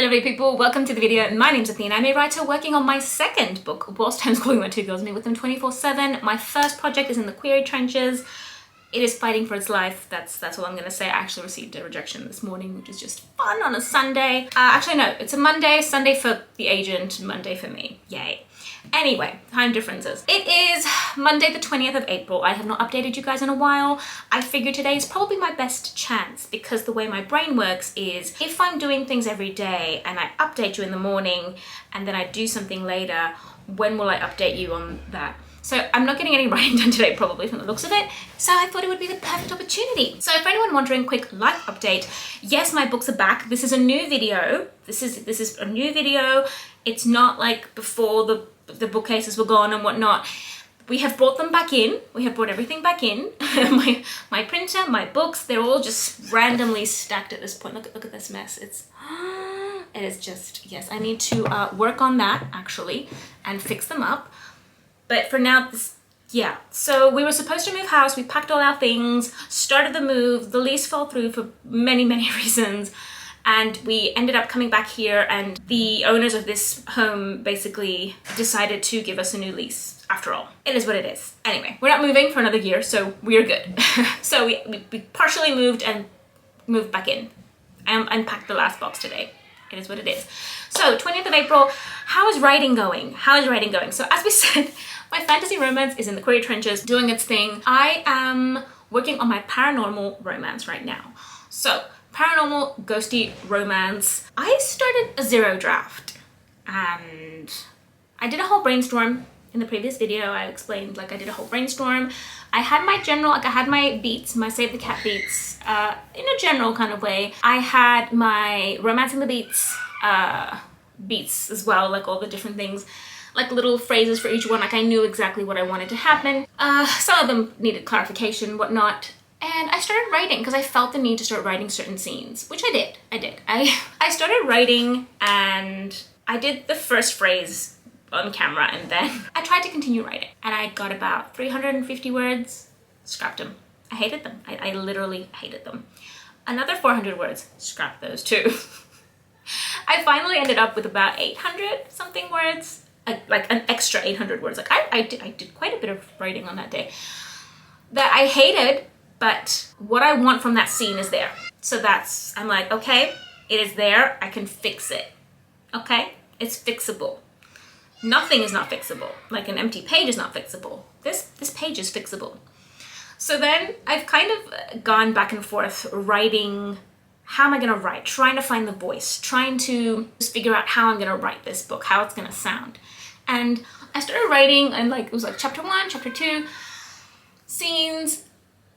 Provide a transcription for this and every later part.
lovely people, welcome to the video. My name's Athena. I'm a writer working on my second book, whilst homeschooling my two girls, me with them 24/7. My first project is in the query trenches. It is fighting for its life. That's all I'm gonna say. I actually received a rejection this morning, which is just fun on a Sunday. Actually no, it's a Monday, Sunday for the agent, Monday for me. Yay. Anyway, time differences. It is Monday the 20th of April. I have not updated you guys in a while. I figured today is probably my best chance because the way my brain works is if I'm doing things every day and I update you in the morning and then I do something later, when will I update you on that? So I'm not getting any writing done today probably from the looks of it. So I thought it would be the perfect opportunity. So for anyone wondering, quick life update. Yes, my books are back. This is a new video. This is a new video. It's not like before the bookcases were gone and whatnot. We have brought them back in. We have brought everything back in. my printer, my books, they're all just randomly stacked at this point. Look at this mess. It is just, yes, I need to work on that actually and fix them up. But for now, yeah. So we were supposed to move house. We packed all our things, started the move. The lease fell through for many reasons. And we ended up coming back here and the owners of this home basically decided to give us a new lease after all. It is what it is. Anyway, we're not moving for another year, so we're good. So we partially moved and moved back in. I unpacked the last box today. It is what it is. So 20th of April, how is writing going? How is writing going? So as we said, my fantasy romance is in the query trenches doing its thing. I am working on my paranormal romance right now. So paranormal ghosty romance. I started a zero draft and I did a whole brainstorm. In the previous video I explained like I did a whole brainstorm. I had my general, like I had my beats, my Save the Cat beats in a general kind of way. I had my Romancing the Beats beats as well, like all the different things, like little phrases for each one. Like I knew exactly what I wanted to happen. Some of them needed clarification, whatnot. And I started writing because I felt the need to start writing certain scenes, which I did. I started writing and I did the first phrase on camera and then I tried to continue writing and I got about 350 words, scrapped them. I hated them. I literally hated them. Another 400 words, scrapped those too. I finally ended up with about 800 something words, like an extra 800 words. Like I did quite a bit of writing on that day that I hated. But what I want from that scene is there. So I'm like, okay, it is there. I can fix it. Okay, it's fixable. Nothing is not fixable. Like an empty page is not fixable. This page is fixable. So then I've kind of gone back and forth writing. How am I gonna write? Trying to find the voice, trying to just figure out how I'm gonna write this book, how it's gonna sound. And I started writing and like, it was like chapter 1, chapter 2, scenes.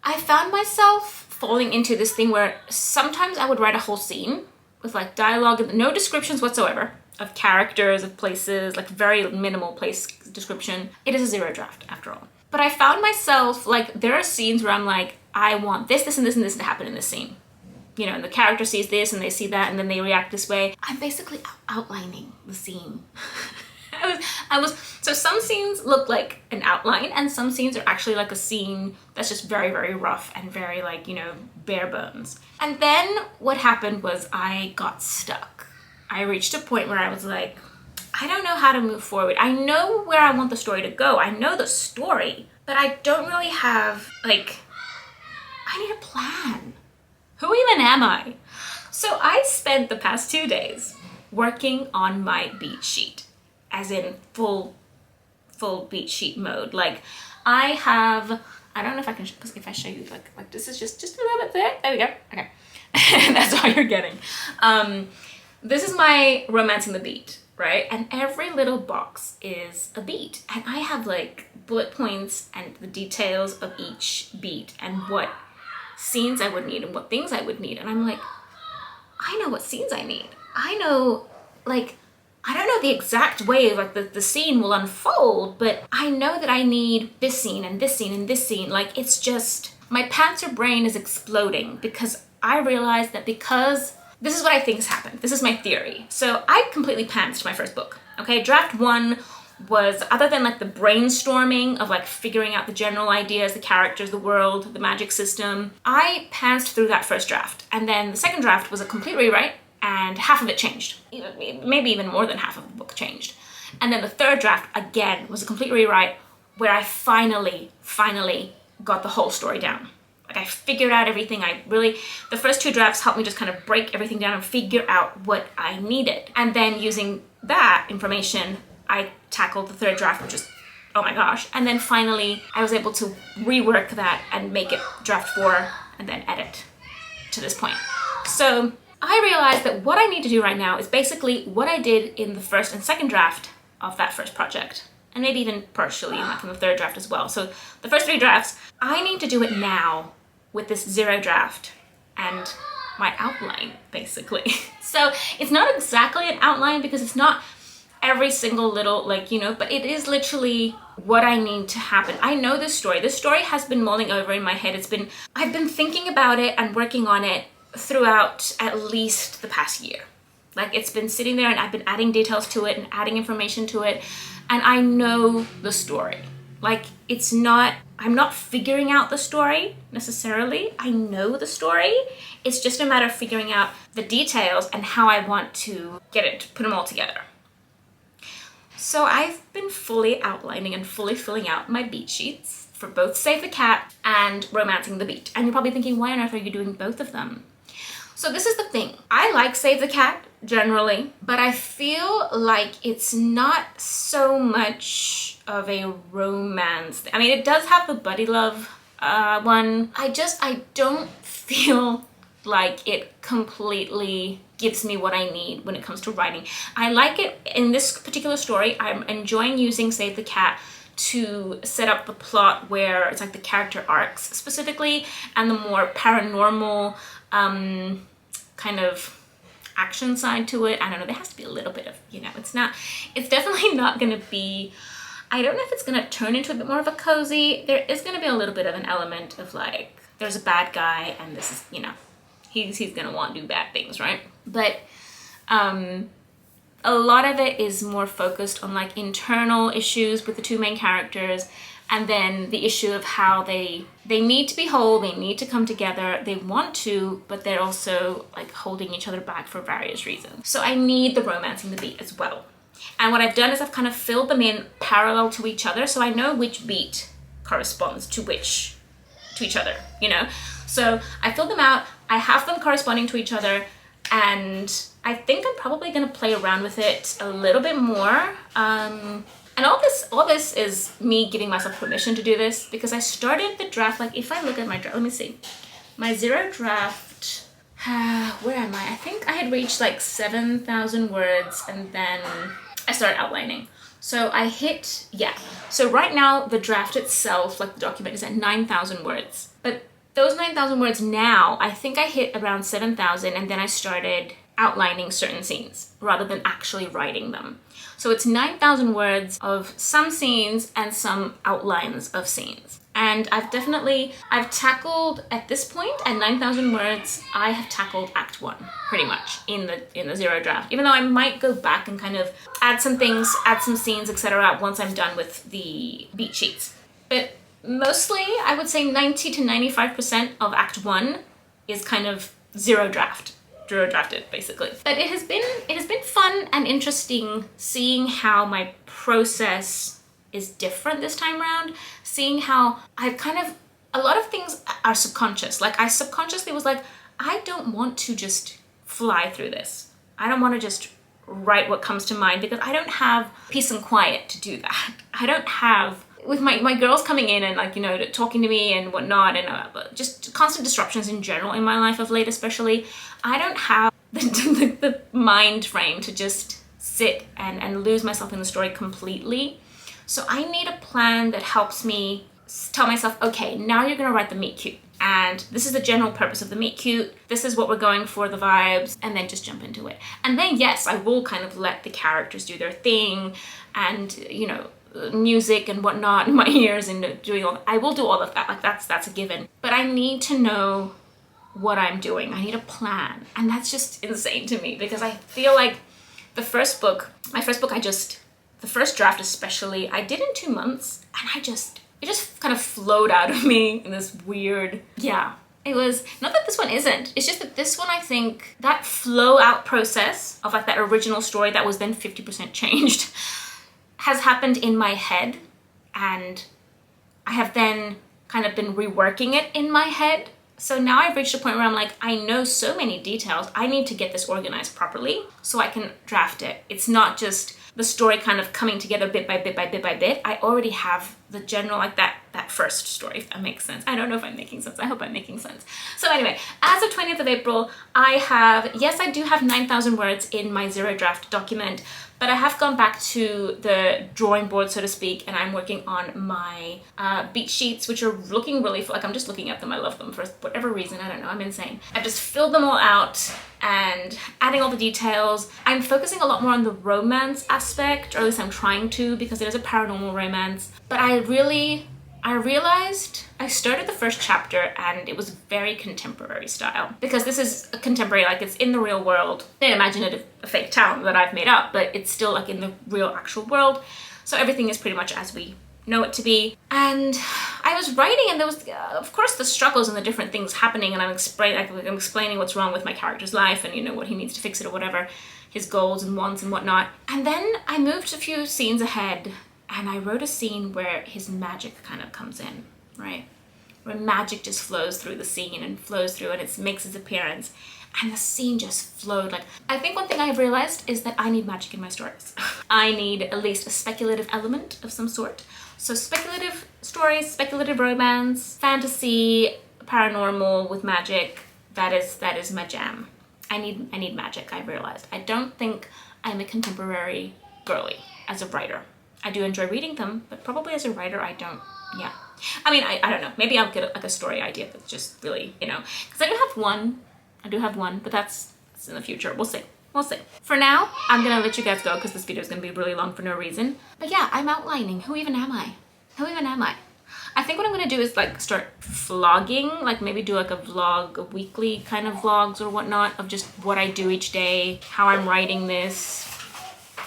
I found myself falling into this thing where sometimes I would write a whole scene with like dialogue and no descriptions whatsoever of characters, of places, like very minimal place description. It is a zero draft after all. But I found myself like, there are scenes where I'm like, I want this, this, and this, and this to happen in this scene. You know, and the character sees this and they see that and then they react this way. I'm basically outlining the scene. So some scenes look like an outline and some scenes are actually like a scene that's just very rough and very like, you know, bare bones. And then what happened was I got stuck. I reached a point where I was like, I don't know how to move forward. I know where I want the story to go. I know the story, but I don't really have like, I need a plan. Who even am I? So I spent the past 2 days working on my beat sheet. As in full beat sheet mode. Like I don't know if I can, because if I show you like this is just a little bit there. There we go. Okay. That's all you're getting. This is my Romancing the Beat, right? And every little box is a beat. And I have like bullet points and the details of each beat and what scenes I would need and what things I would need. And I'm like, I know what scenes I need. I know like, I don't know the exact way like the scene will unfold, but I know that I need this scene and this scene and this scene. Like it's just, my pantser brain is exploding because I realized that because this is what I think has happened. This is my theory. So I completely pantsed my first book. Okay, draft 1 was, other than like the brainstorming of like figuring out the general ideas, the characters, the world, the magic system, I pantsed through that first draft. And then the second draft was a complete rewrite. and half of it changed. Maybe even more than half of the book changed. And then the third draft, again, was a complete rewrite where I finally got the whole story down. Like I figured out everything. The first two drafts helped me just kind of break everything down and figure out what I needed. And then using that information, I tackled the third draft, which is, oh my gosh. And then finally, I was able to rework that and make it draft 4 and then edit to this point. So I realized that what I need to do right now is basically what I did in the first and second draft of that first project. And maybe even partially like in the third draft as well. So the first 3 drafts, I need to do it now with this 0 draft and my outline, basically. So it's not exactly an outline because it's not every single little, like, you know, but it is literally what I need to happen. I know this story. This story has been mulling over in my head. I've been thinking about it and working on it throughout at least the past year. Like it's been sitting there and I've been adding details to it and adding information to it. And I know the story. Like I'm not figuring out the story necessarily. I know the story. It's just a matter of figuring out the details and how I want to put them all together. So I've been fully outlining and fully filling out my beat sheets for both Save the Cat and Romancing the Beat. And you're probably thinking, why on earth are you doing both of them? So this is the thing. I like Save the Cat generally, but I feel like it's not so much of a romance. I mean, it does have the buddy love one. I don't feel like it completely gives me what I need when it comes to writing. I like it in this particular story. I'm enjoying using Save the Cat to set up the plot where it's like the character arcs specifically and the more paranormal kind of action side to it. I don't know, there has to be a little bit of, you know, it's definitely not gonna be, I don't know if it's gonna turn into a bit more of a cozy. There is gonna be a little bit of an element of like, there's a bad guy and this is, you know, he's gonna want to do bad things, right? But a lot of it is more focused on like internal issues with the 2 main characters, and then the issue of how they need to be whole, they need to come together, they want to, but they're also like holding each other back for various reasons. So I need the Romancing the Beat as well. And what I've done is I've kind of filled them in parallel to each other, so I know which beat corresponds to each other, you know? So I filled them out, I have them corresponding to each other, and I think I'm probably gonna play around with it a little bit more. And all this is me giving myself permission to do this because I started the draft, like if I look at my draft, let me see. My 0 draft, where am I? I think I had reached like 7,000 words and then I started outlining. So I hit, yeah. So right now the draft itself, like the document, is at 9,000 words. But those 9,000 words now, I think I hit around 7,000 and then I started outlining certain scenes rather than actually writing them. So it's 9,000 words of some scenes and some outlines of scenes. And I've tackled, at this point, at 9,000 words, I have tackled Act 1, pretty much, in the 0 draft. Even though I might go back and kind of add some things, add some scenes, etc. once I'm done with the beat sheets. But mostly, I would say 90 to 95% of Act 1 is kind of 0 drafted, basically. But it has been fun and interesting seeing how my process is different this time around, seeing how I've a lot of things are subconscious. Like I subconsciously was like, I don't want to just fly through this. I don't want to just write what comes to mind because I don't have peace and quiet to do that. I don't have, with my girls coming in and like, you know, talking to me and whatnot, and just constant disruptions in general in my life of late especially, I don't have the mind frame to just sit and lose myself in the story completely. So I need a plan that helps me tell myself, okay, now you're gonna write the meet cute. And this is the general purpose of the meet cute. This is what we're going for, the vibes, and then just jump into it. And then yes, I will kind of let the characters do their thing and, you know, music and whatnot in my ears and doing all, I will do all of that, like that's a given. But I need to know what I'm doing. I need a plan. And that's just insane to me because I feel like my first book, the first draft especially, I did in 2 months and it just kind of flowed out of me in this weird, yeah. It was, not that this one isn't, it's just that this one, I think, that flow out process of like that original story that was then 50% changed has happened in my head, and I have then kind of been reworking it in my head. So now I've reached a point where I'm like, I know so many details, I need to get this organized properly so I can draft it. It's not just the story kind of coming together bit by bit by bit by bit. I already have the general, like that first story, if that makes sense. I don't know if I'm making sense. I hope I'm making sense. So anyway, as of 20th of April, I have, yes, I do have 9,000 words in my zero draft document, but I have gone back to the drawing board, so to speak, and I'm working on my beat sheets, which are looking really, like I'm just looking at them. I love them for whatever reason. I don't know, I'm insane. I've just filled them all out and adding all the details. I'm focusing a lot more on the romance aspect, or at least I'm trying to, because it is a paranormal romance. But I realized I started the first chapter and it was very contemporary style, because this is a contemporary, like it's in the real world. They imagine it a fake town that I've made up, but it's still like in the real actual world. So everything is pretty much as we know it to be. And I was writing, and there was of course the struggles and the different things happening, and I'm explaining what's wrong with my character's life, and you know what he needs to fix it or whatever, his goals and wants and whatnot. And then I moved a few scenes ahead and I wrote a scene where his magic kind of comes in, right? Where magic just flows through the scene and flows through, and it makes its appearance. And the scene just flowed. Like, I think one thing I've realized is that I need magic in my stories. I need at least a speculative element of some sort. So speculative stories, speculative romance, fantasy, paranormal with magic, that is my jam. I need magic, I've realized. I don't think I'm a contemporary girly as a writer. I do enjoy reading them, but probably as a writer, I don't, yeah. I mean, I don't know, maybe I'll get like a story idea that's just really, you know, because I do have one, but that's in the future. We'll see. We'll see. For now, I'm gonna let you guys go because this video is gonna be really long for no reason. But yeah, I'm outlining. Who even am I? Who even am I? I think what I'm gonna do is like start vlogging, like maybe do like a vlog, a weekly kind of vlogs or whatnot of just what I do each day, how I'm writing this,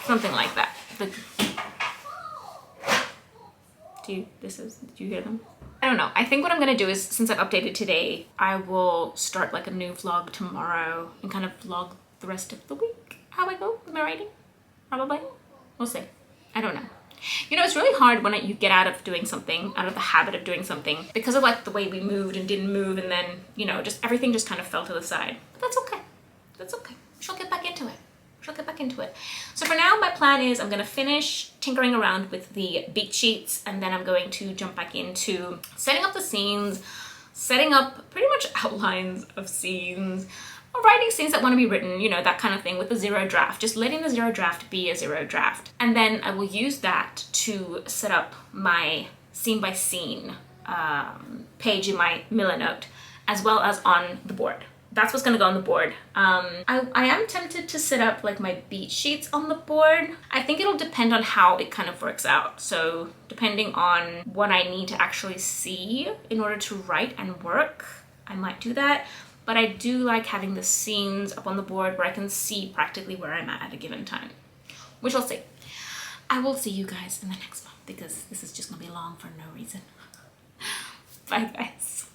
something like that. But did you hear them? I don't know. I think what I'm gonna do is, since I've updated today, I will start like a new vlog tomorrow and kind of vlog the rest of the week. How I go with my writing? Probably. We'll see. I don't know. You know, it's really hard when you get out of doing something, out of the habit of doing something, because of like the way we moved and didn't move, and then, you know, just everything just kind of fell to the side. But that's okay. That's okay. She'll get back into it. She'll get back into it. So for now, my plan is I'm gonna finish tinkering around with the beat sheets, and then I'm going to jump back into setting up the scenes, setting up pretty much outlines of scenes, or writing scenes that want to be written, you know, that kind of thing with the zero draft, just letting the zero draft be a zero draft. And then I will use that to set up my scene by scene page in my Milanote, as well as on the board. That's what's gonna go on the board. I am tempted to set up like my beat sheets on the board. I think it'll depend on how it kind of works out. So depending on what I need to actually see in order to write and work, I might do that. But I do like having the scenes up on the board where I can see practically where I'm at a given time, which I'll see. I will see you guys in the next one because this is just gonna be long for no reason. Bye guys.